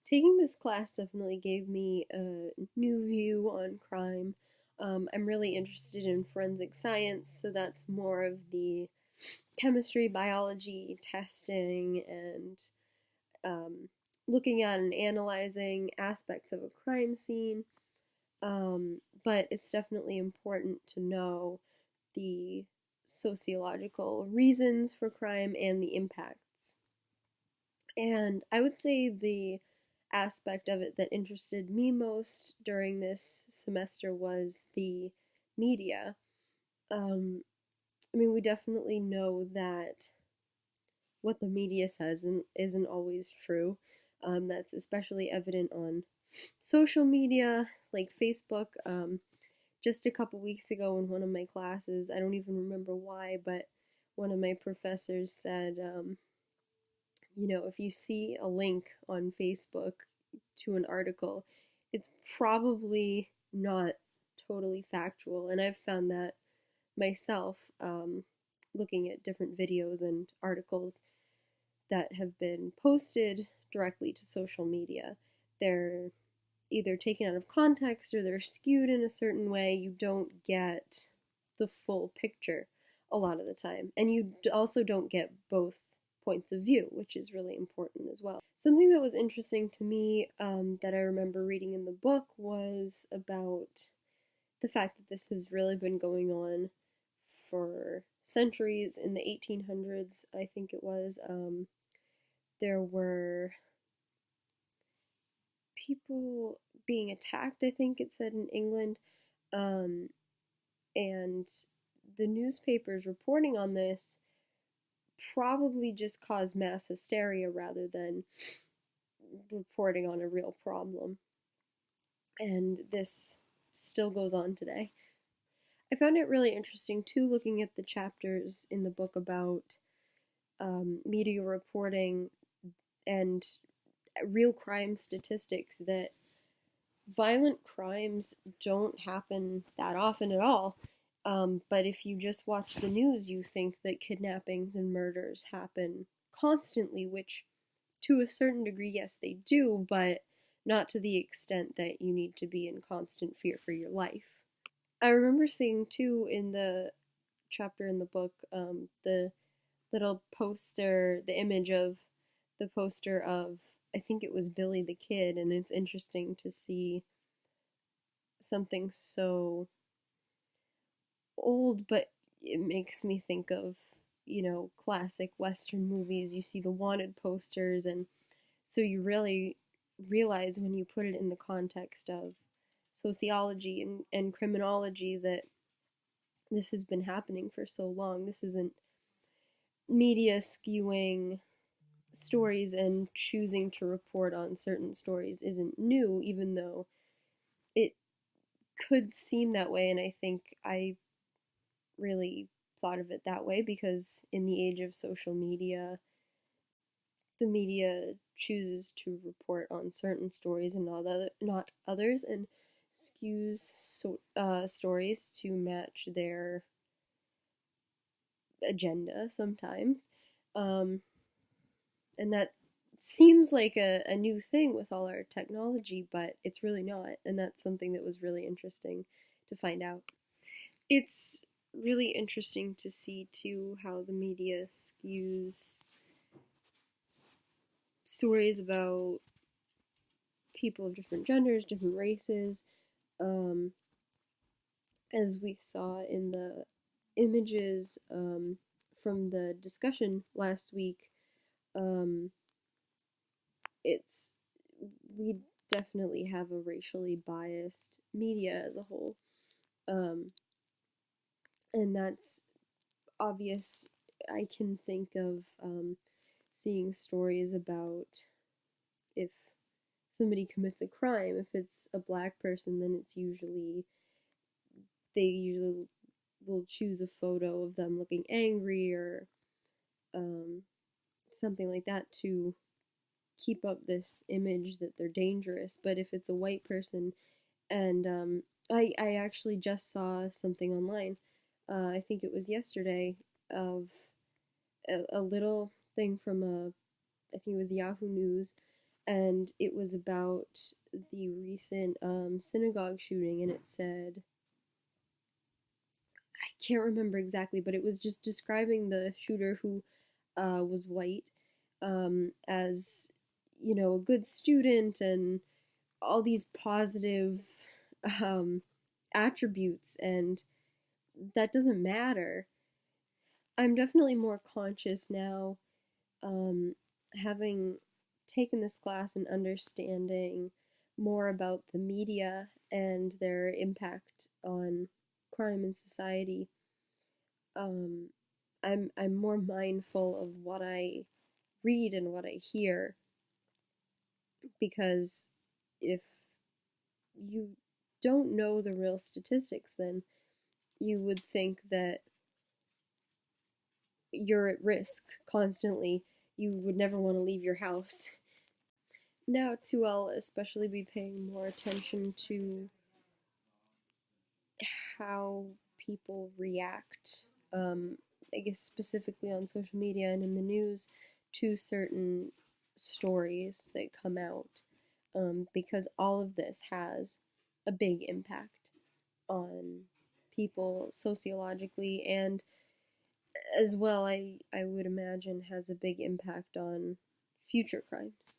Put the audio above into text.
Taking this class definitely gave me a new view on crime. I'm really interested in forensic science, so that's more of the chemistry, biology, testing, and um, looking at and analyzing aspects of a crime scene. But it's definitely important to know the sociological reasons for crime and the impacts. And I would say the aspect of it that interested me most during this semester was the media. Um, we definitely know that what the media says isn't always true. That's especially evident on social media like Facebook. Just a couple weeks ago in one of my classes, I don't even remember why, but one of my professors said, if you see a link on Facebook to an article, it's probably not totally factual. And I've found that myself, looking at different videos and articles that have been posted directly to social media. They're either taken out of context or they're skewed in a certain way. You don't get the full picture a lot of the time. And you also don't get both points of view, which is really important as well. Something that was interesting to me that I remember reading in the book was about the fact that this has really been going on for centuries. In the 1800s, I think it was, there were people being attacked, I think it said in England, um, and the newspapers reporting on this probably just caused mass hysteria rather than reporting on a real problem. And this still goes on today. I found it really interesting too, looking at the chapters in the book about media reporting and real crime statistics, that violent crimes don't happen that often at all. But if you just watch the news, you think that kidnappings and murders happen constantly, which to a certain degree, yes, they do, but not to the extent that you need to be in constant fear for your life. I remember seeing too in the chapter in the book, the little poster, the image of the poster of, I think it was Billy the Kid, and it's interesting to see something so old, but it makes me think of, classic Western movies. You see the wanted posters, and so you really realize when you put it in the context of sociology and criminology that this has been happening for so long. This isn't media skewing stories and choosing to report on certain stories isn't new, even though it could seem that way. And I think I really thought of it that way because in the age of social media, the media chooses to report on certain stories and not others, and skews stories to match their agenda sometimes. Um, and that seems like a new thing with all our technology, but it's really not. And that's something that was really interesting to find out. It's really interesting to see too how the media skews stories about people of different genders, different races, um, as we saw in the images from the discussion last week. Um, it's we definitely have a racially biased media as a whole, um, and that's obvious. I can think of seeing stories about if somebody commits a crime. If it's a black person, then they usually will choose a photo of them looking angry or um, something like that to keep up this image that they're dangerous. But if it's a white person, and I actually just saw something online, I think it was yesterday, of a little thing from I think it was Yahoo News, and it was about the recent synagogue shooting, and it said, I can't remember exactly, but it was just describing the shooter who was white as, a good student and all these positive um, attributes, and that doesn't matter. I'm definitely more conscious now, um, having taken this class and understanding more about the media and their impact on crime in society. Um, I'm more mindful of what I read and what I hear, because if you don't know the real statistics, then you would think that you're at risk constantly. You would never want to leave your house. Now, too, I'll especially be paying more attention to how people react, I guess specifically on social media and in the news, to certain stories that come out, because all of this has a big impact on people sociologically, and as well, I would imagine has a big impact on future crimes.